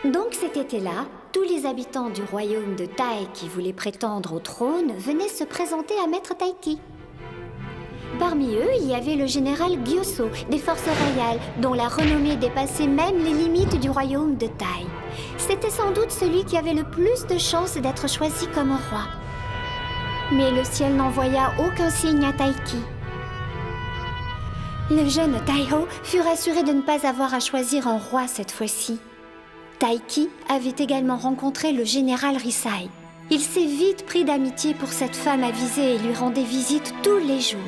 Donc cet été-là, tous les habitants du royaume de Tai qui voulaient prétendre au trône venaient se présenter à Maître Taiki. Parmi eux, il y avait le général Gyuso des forces royales, dont la renommée dépassait même les limites du royaume de Tai. C'était sans doute celui qui avait le plus de chances d'être choisi comme roi. Mais le ciel n'envoya aucun signe à Taiki. Le jeune Taiho fut rassuré de ne pas avoir à choisir un roi cette fois-ci. Taiki avait également rencontré le général Risai. Il s'est vite pris d'amitié pour cette femme avisée et lui rendait visite tous les jours.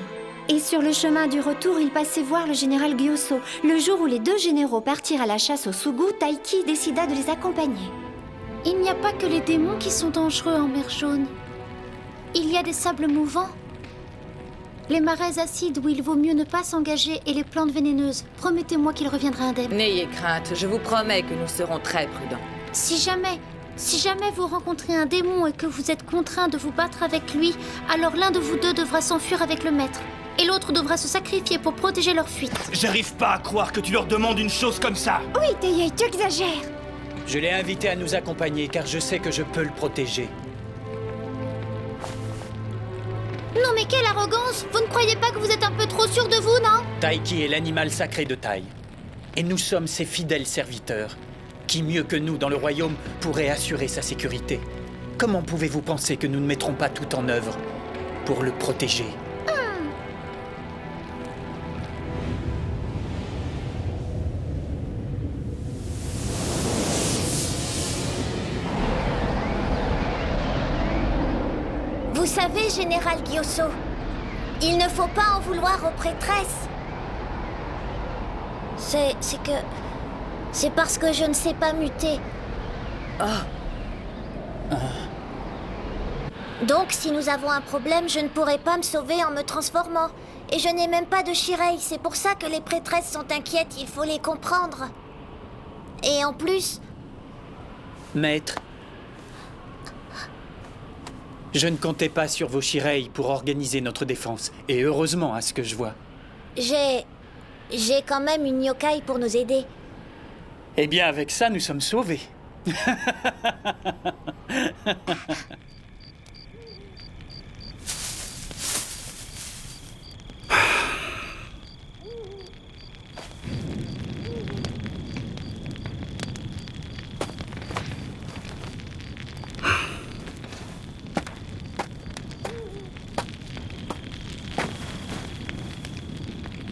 Et sur le chemin du retour, il passait voir le général Gyuso. Le jour où les deux généraux partirent à la chasse au Sugu, Taiki décida de les accompagner. Il n'y a pas que les démons qui sont dangereux en mer jaune. Il y a des sables mouvants, les marais acides où il vaut mieux ne pas s'engager et les plantes vénéneuses. Promettez-moi qu'il reviendra indemne. N'ayez crainte, je vous promets que nous serons très prudents. Si jamais vous rencontrez un démon et que vous êtes contraint de vous battre avec lui, alors l'un de vous deux devra s'enfuir avec le maître. Et l'autre devra se sacrifier pour protéger leur fuite. J'arrive pas à croire que tu leur demandes une chose comme ça. Oui, Tayei, tu exagères. Je l'ai invité à nous accompagner car je sais que je peux le protéger. Non mais quelle arrogance! Vous ne croyez pas que vous êtes un peu trop sûr de vous, non? Taiki est l'animal sacré de Tai. Et nous sommes ses fidèles serviteurs. Qui mieux que nous dans le royaume pourrait assurer sa sécurité? Comment pouvez-vous penser que nous ne mettrons pas tout en œuvre pour le protéger? Vous savez, général Gyuso, il ne faut pas en vouloir aux prêtresses. C'est parce que je ne sais pas muter. Donc, si nous avons un problème, je ne pourrai pas me sauver en me transformant. Et je n'ai même pas de Shirei, c'est pour ça que les prêtresses sont inquiètes, il faut les comprendre. Et en plus... Maître, je ne comptais pas sur vos Shirei pour organiser notre défense. Et heureusement, à ce que je vois. J'ai quand même une yokai pour nous aider. Eh bien, avec ça, nous sommes sauvés.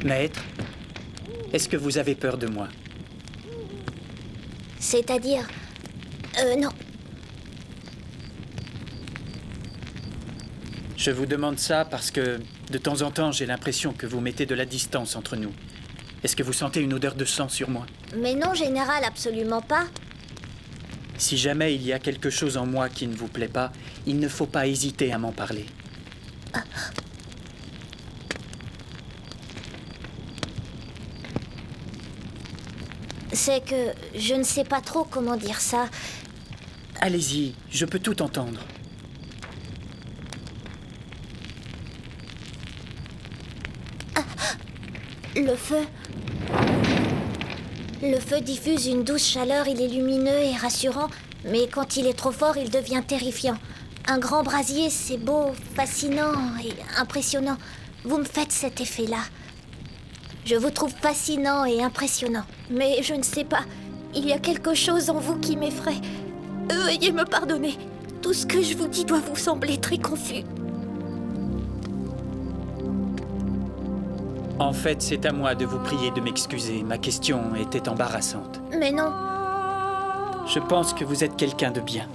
Maître, est-ce que vous avez peur de moi? C'est-à-dire... non. Je vous demande ça parce que, de temps en temps, j'ai l'impression que vous mettez de la distance entre nous. Est-ce que vous sentez une odeur de sang sur moi? Mais non, général, absolument pas. Si jamais il y a quelque chose en moi qui ne vous plaît pas, il ne faut pas hésiter à m'en parler. C'est que je ne sais pas trop comment dire ça. Allez-y, je peux tout entendre. Le feu... Le feu diffuse une douce chaleur, il est lumineux et rassurant, mais quand il est trop fort, il devient terrifiant. Un grand brasier, c'est beau, fascinant et impressionnant. Vous me faites cet effet-là. Je vous trouve fascinant et impressionnant. Mais je ne sais pas, il y a quelque chose en vous qui m'effraie. Veuillez me pardonner. Tout ce que je vous dis doit vous sembler très confus. En fait, c'est à moi de vous prier de m'excuser. Ma question était embarrassante. Mais non. Je pense que vous êtes quelqu'un de bien.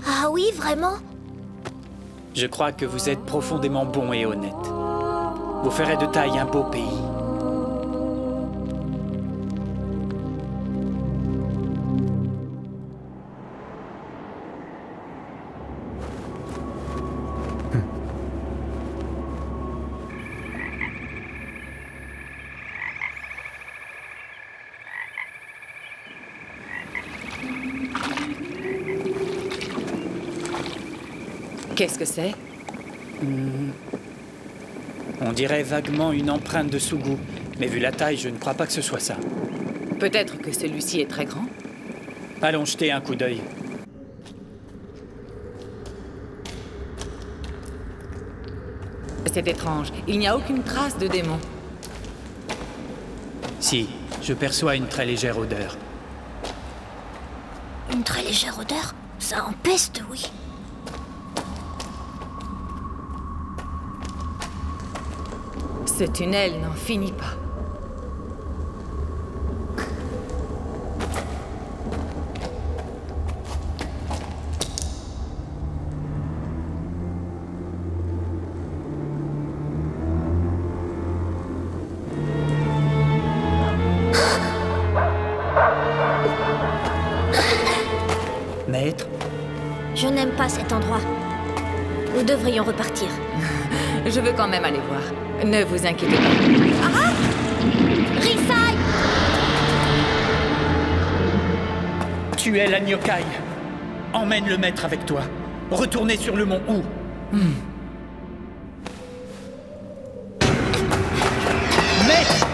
Ah oui, vraiment? Je crois que vous êtes profondément bon et honnête. Vous ferez de Tai un beau pays. Qu'est-ce que c'est? On dirait vaguement une empreinte de Sugu, mais vu la taille, je ne crois pas que ce soit ça. Peut-être que celui-ci est très grand. Allons jeter un coup d'œil. C'est étrange. Il n'y a aucune trace de démon. Si, je perçois une très légère odeur. Une très légère odeur? Ça empeste, oui. Ce tunnel n'en finit pas. Maître, Je n'aime pas cet endroit. Nous devrions repartir. Je veux quand même aller voir. Ne vous inquiétez pas. Risai! tu es l'agneau Kai. Emmène le maître avec toi. Retournez sur le mont Ou. Maître!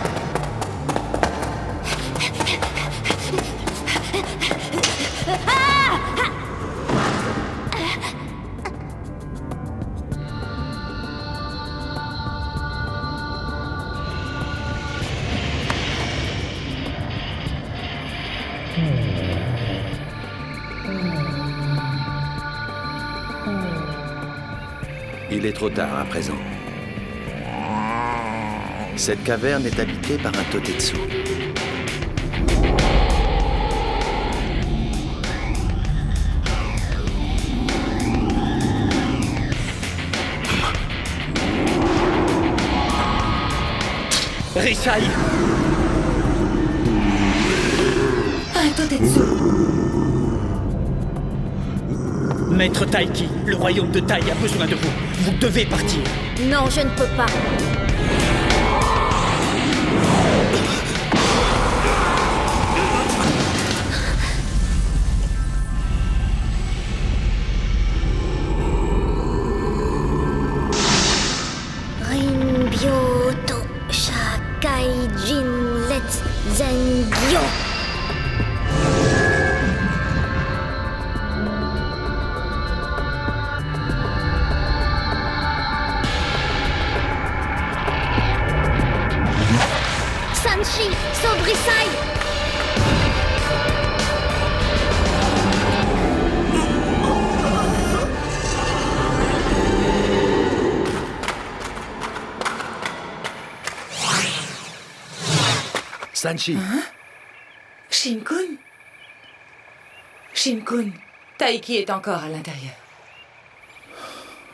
Il est trop tard à présent. Cette caverne est habitée par un Totetsu. Risai! Un Totetsu. Maître Taiki, le royaume de Tai a besoin de vous. Vous devez partir. Non, je ne peux pas. Rinbyoto Shakai Jin Let's Zengyo. Sanshi, sauve Risai! Sanshi, Shin-kun? Shin-kun, Taiki est encore à l'intérieur.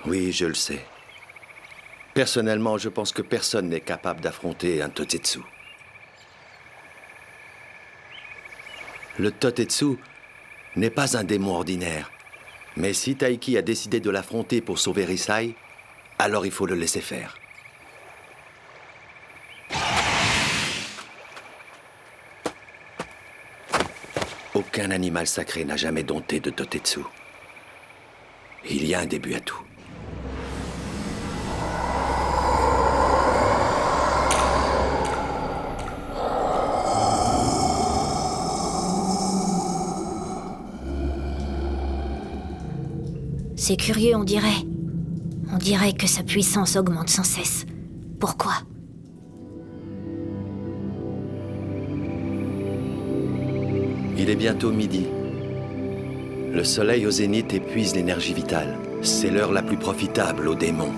oui, je le sais. Personnellement, je pense que personne n'est capable d'affronter un Totetsu. Le Totetsu n'est pas un démon ordinaire. Mais si Taiki a décidé de l'affronter pour sauver Risai, alors il faut le laisser faire. Aucun animal sacré n'a jamais dompté de Totetsu. Il y a un début à tout. C'est curieux, on dirait. On dirait que sa puissance augmente sans cesse. Pourquoi? Il est bientôt midi. Le soleil au zénith épuise l'énergie vitale. C'est l'heure la plus profitable aux démons.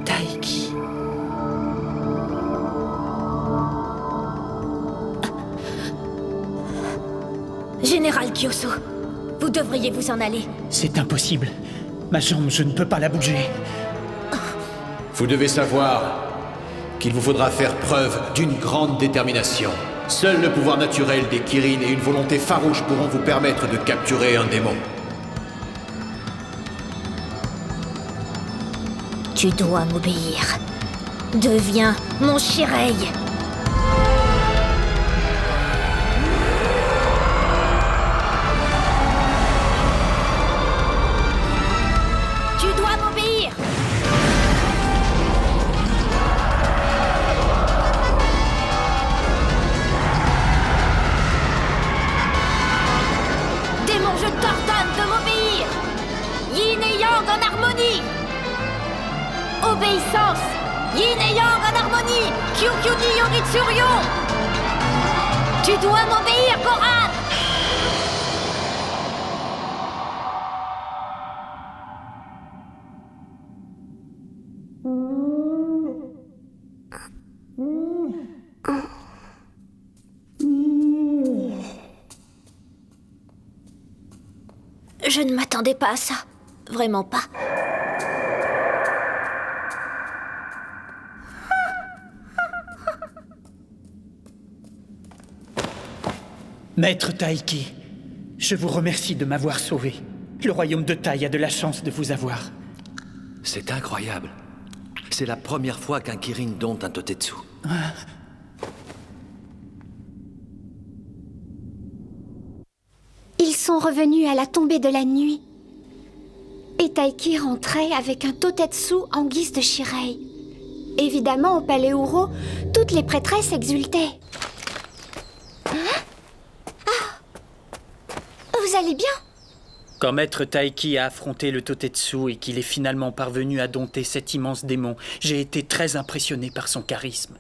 Taiki. Général Kyoso, vous devriez vous en aller. C'est impossible. Ma jambe, je ne peux pas la bouger. Vous devez savoir qu'il vous faudra faire preuve d'une grande détermination. Seul le pouvoir naturel des Kirin et une volonté farouche pourront vous permettre de capturer un démon. Tu dois m'obéir. Deviens mon Shirei. Tu dois m'obéir. harmonie! Obéissance! Yin et Yang en harmonie! Kyukyuni Yoritsuryo! Tu dois m'obéir, Goran! Je ne m'attendais pas à ça. Vraiment pas. Maître Taiki, je vous remercie de m'avoir sauvé. Le royaume de Tai a de la chance de vous avoir. C'est incroyable. C'est la première fois qu'un Kirin dompte un Totetsu. Ils sont revenus à la tombée de la nuit. Et Taiki rentrait avec un Totetsu en guise de Shirei. Évidemment, au palais Uro, toutes les prêtresses exultaient. Vous allez bien? Quand Maître Taiki a affronté le Totetsu et qu'il est finalement parvenu à dompter cet immense démon, j'ai été très impressionné par son charisme.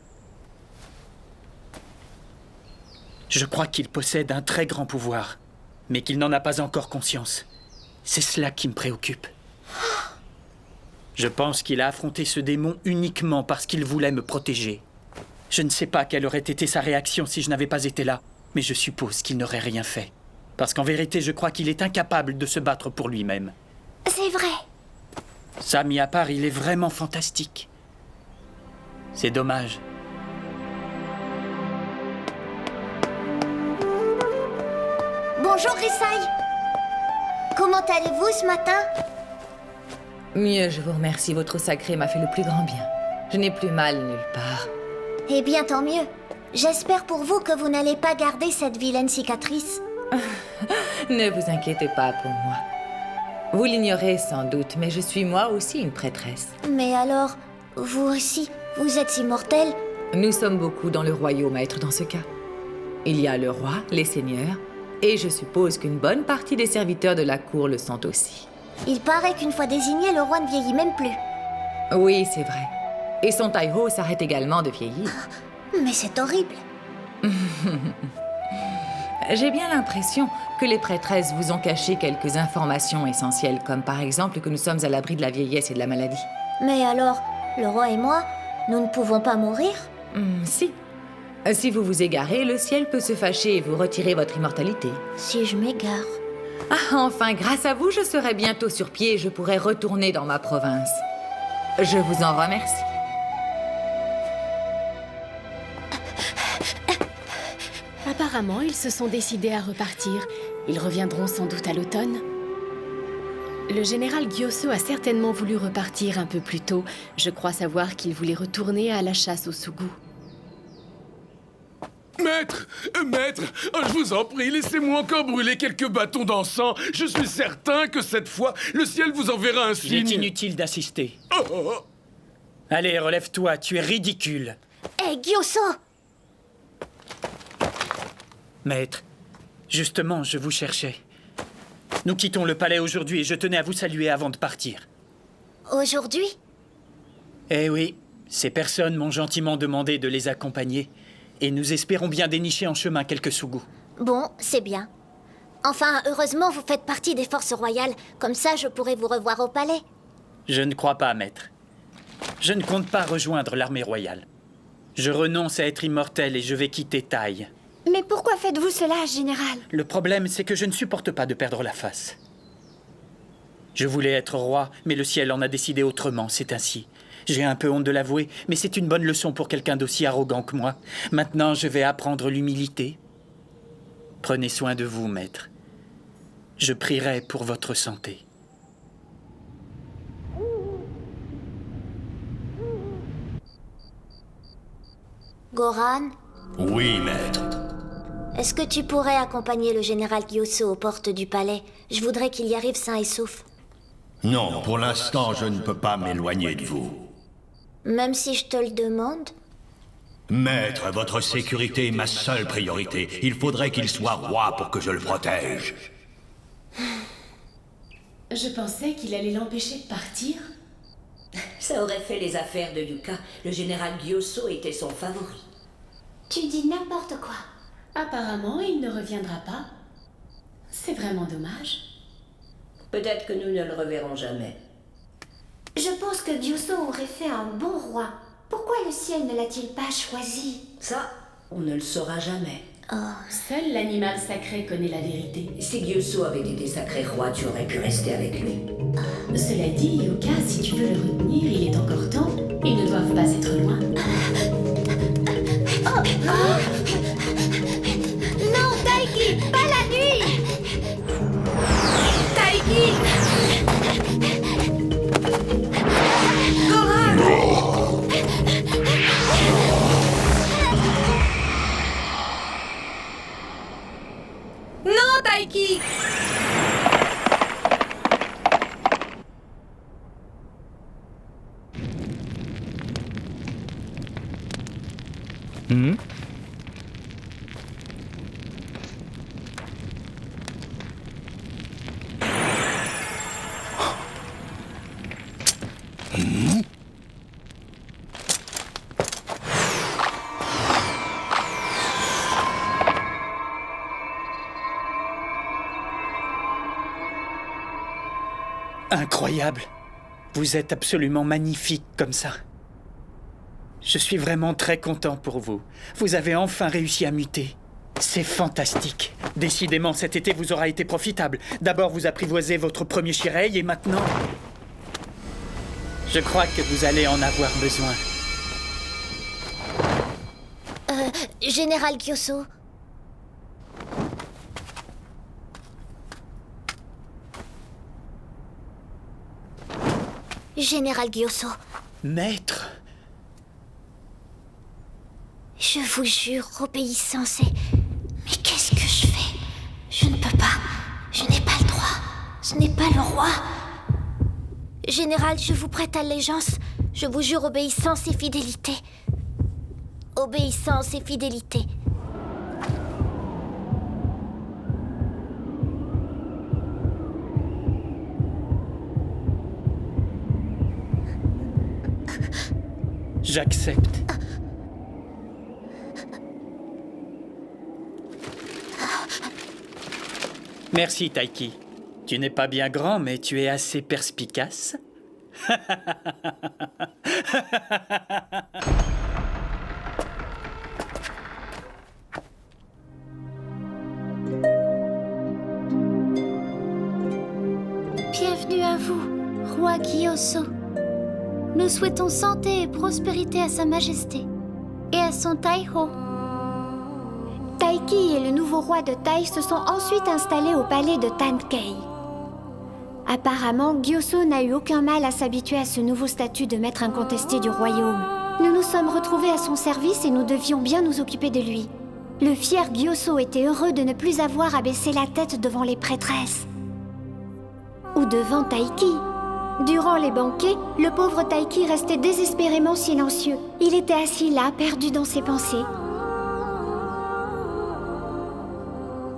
Je crois qu'il possède un très grand pouvoir, mais qu'il n'en a pas encore conscience. C'est cela qui me préoccupe. Je pense qu'il a affronté ce démon uniquement parce qu'il voulait me protéger. Je ne sais pas quelle aurait été sa réaction si je n'avais pas été là, mais je suppose qu'il n'aurait rien fait. Parce qu'en vérité, je crois qu'il est incapable de se battre pour lui-même. C'est vrai. Ça, mis à part, il est vraiment fantastique. C'est dommage. Bonjour, Risai. Comment allez-vous ce matin? Mieux, je vous remercie. Votre sacré m'a fait le plus grand bien. Je n'ai plus mal nulle part. Eh bien, tant mieux. J'espère pour vous que vous n'allez pas garder cette vilaine cicatrice. Ne vous inquiétez pas pour moi. Vous l'ignorez sans doute, mais je suis moi aussi une prêtresse. Mais alors, vous aussi, vous êtes immortel? Nous sommes beaucoup dans le royaume à être dans ce cas. Il y a le roi, les seigneurs, et je suppose qu'une bonne partie des serviteurs de la cour le sont aussi. Il paraît qu'une fois désigné, le roi ne vieillit même plus. Oui, c'est vrai. Et son Taiho s'arrête également de vieillir. Mais c'est horrible. J'ai bien l'impression que les prêtresses vous ont caché quelques informations essentielles, comme par exemple que nous sommes à l'abri de la vieillesse et de la maladie. Mais alors, le roi et moi, nous ne pouvons pas mourir? Si. Si vous vous égarez, le ciel peut se fâcher et vous retirer votre immortalité. Si je m'égare. Ah, enfin, grâce à vous, je serai bientôt sur pied et je pourrai retourner dans ma province. Je vous en remercie. Apparemment, ils se sont décidés à repartir. Ils reviendront sans doute à l'automne. Le général Gyuso a certainement voulu repartir un peu plus tôt. Je crois savoir qu'il voulait retourner à la chasse au Sugu. Maître, je vous en prie, laissez-moi encore brûler quelques bâtons d'encens. Je suis certain que cette fois, le ciel vous enverra un signe. Il est inutile d'assister. Allez, relève-toi, tu es ridicule. Hé, Gyuso! Maître, justement, je vous cherchais. Nous quittons le palais aujourd'hui et je tenais à vous saluer avant de partir. Aujourd'hui? Eh oui, ces personnes m'ont gentiment demandé de les accompagner. Et nous espérons bien dénicher en chemin quelques Sugu. Bon, c'est bien. Enfin, heureusement, vous faites partie des forces royales. Comme ça, je pourrai vous revoir au palais. Je ne crois pas, maître. Je ne compte pas rejoindre l'armée royale. Je renonce à être immortel et je vais quitter Tai. Mais pourquoi faites-vous cela, général? Le problème, c'est que je ne supporte pas de perdre la face. Je voulais être roi, mais le ciel en a décidé autrement, c'est ainsi. J'ai un peu honte de l'avouer, mais c'est une bonne leçon pour quelqu'un d'aussi arrogant que moi. Maintenant, je vais apprendre l'humilité. Prenez soin de vous, maître. Je prierai pour votre santé. Goran, Oui, maître. est-ce que tu pourrais accompagner le général Gyuso aux portes du palais? Je voudrais qu'il y arrive sain et sauf. Non, pour l'instant, je ne peux pas m'éloigner de vous. Même si je te le demande? Maître, votre sécurité est ma seule priorité. Il faudrait qu'il soit roi pour que je le protège. Je pensais qu'il allait l'empêcher de partir. Ça aurait fait les affaires de Yuka. Le général Gyuso était son favori. Tu dis n'importe quoi. Apparemment, il ne reviendra pas. C'est vraiment dommage. Peut-être que nous ne le reverrons jamais. Je pense que Gyuso aurait fait un bon roi. Pourquoi le ciel ne l'a-t-il pas choisi? Ça, on ne le saura jamais. Seul l'animal sacré connaît la vérité. Si Gyuso avait été sacré roi, tu aurais pu rester avec lui. Cela dit, Yuka, si tu veux le retenir, il est encore temps. Ils ne doivent pas être loin. Non, Taiki, pas la nuit! Taiki! Non, Taiki! Incroyable. Vous êtes absolument magnifique comme ça. Je suis vraiment très content pour vous. Vous avez enfin réussi à muter. C'est fantastique. Décidément, cet été vous aura été profitable. D'abord, vous apprivoisez votre premier Shirei et maintenant... Je crois que vous allez en avoir besoin. Général Gyuso. Général Gyuso. Maître. Je vous jure, obéissance et... Mais qu'est-ce que je fais? Je ne peux pas. Je n'ai pas le droit. Ce n'est pas le roi. Général, je vous prête allégeance. Je vous jure obéissance et fidélité. Obéissance et fidélité. J'accepte. Merci, Taiki. Tu n'es pas bien grand, mais tu es assez perspicace. Bienvenue à vous, roi Gyuso. Nous souhaitons santé et prospérité à Sa Majesté et à son Taiho. Taiki et le nouveau roi de Tai se sont ensuite installés au palais de Tankei. Apparemment, Gyuso n'a eu aucun mal à s'habituer à ce nouveau statut de maître incontesté du royaume. Nous nous sommes retrouvés à son service et nous devions bien nous occuper de lui. Le fier Gyuso était heureux de ne plus avoir à baisser la tête devant les prêtresses. Ou devant Taiki. Durant les banquets, le pauvre Taiki restait désespérément silencieux. Il était assis là, perdu dans ses pensées.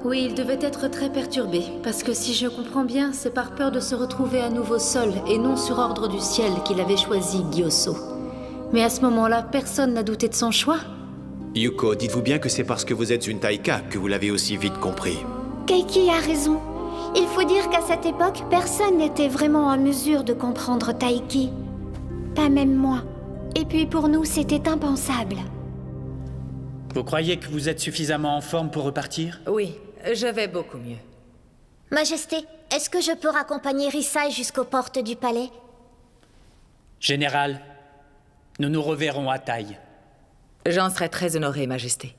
Oui, il devait être très perturbé, parce que si je comprends bien, c'est par peur de se retrouver à nouveau seul et non sur ordre du ciel qu'il avait choisi Gyuso. Mais à ce moment-là, personne n'a douté de son choix. Yuko, dites-vous bien que c'est parce que vous êtes une taïka que vous l'avez aussi vite compris. Keiki a raison. Il faut dire qu'à cette époque, personne n'était vraiment en mesure de comprendre Taiki. Pas même moi. Et puis pour nous, c'était impensable. Vous croyez que vous êtes suffisamment en forme pour repartir? Oui, je vais beaucoup mieux. Majesté, est-ce que je peux raccompagner Risai jusqu'aux portes du palais? Général, nous nous reverrons à taille. J'en serais très honorée, Majesté.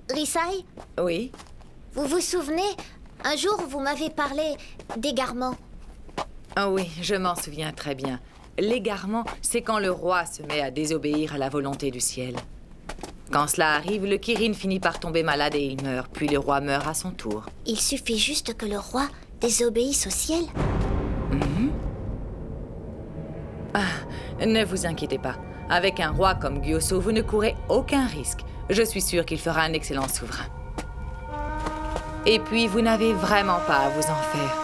Risai? Oui? Vous vous souvenez? Un jour, vous m'avez parlé d'égarement. Ah oui, je m'en souviens très bien. L'égarement, c'est quand le roi se met à désobéir à la volonté du ciel. Quand cela arrive, le Kirin finit par tomber malade et il meurt, puis le roi meurt à son tour. Il suffit juste que le roi désobéisse au ciel. Ne vous inquiétez pas. Avec un roi comme Gyuso, vous ne courez aucun risque. Je suis sûre qu'il fera un excellent souverain. Et puis, vous n'avez vraiment pas à vous en faire.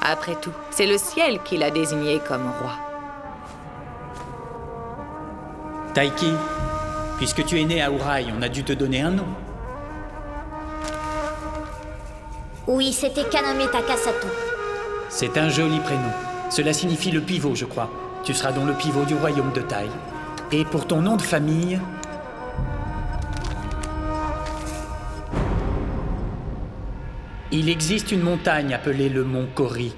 Après tout, c'est le ciel qui l'a désigné comme roi. Taiki, puisque tu es né à Uraï, on a dû te donner un nom. Oui, c'était Kaname Takasato. C'est un joli prénom. Cela signifie le pivot, je crois. Tu seras donc le pivot du royaume de Taï. Et pour ton nom de famille... Il existe une montagne appelée le mont Kori.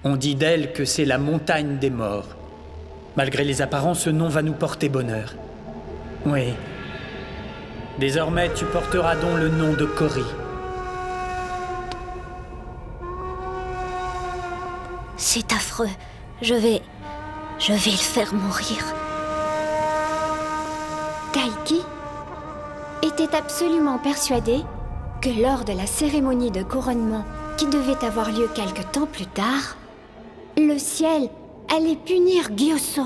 On dit d'elle que c'est la montagne des morts. Malgré les apparences, ce nom va nous porter bonheur. Oui. Désormais, tu porteras donc le nom de Kori. C'est affreux. Je vais le faire mourir. Taiki était absolument persuadé que lors de la cérémonie de couronnement qui devait avoir lieu quelque temps plus tard, le ciel allait punir Gyuso.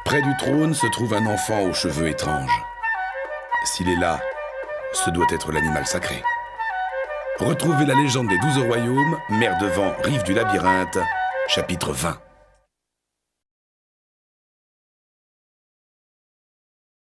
Près du trône se trouve un enfant aux cheveux étranges. S'il est là, ce doit être l'animal sacré. Retrouvez la légende des 12 royaumes, mer de vent, rive du labyrinthe, chapitre 20.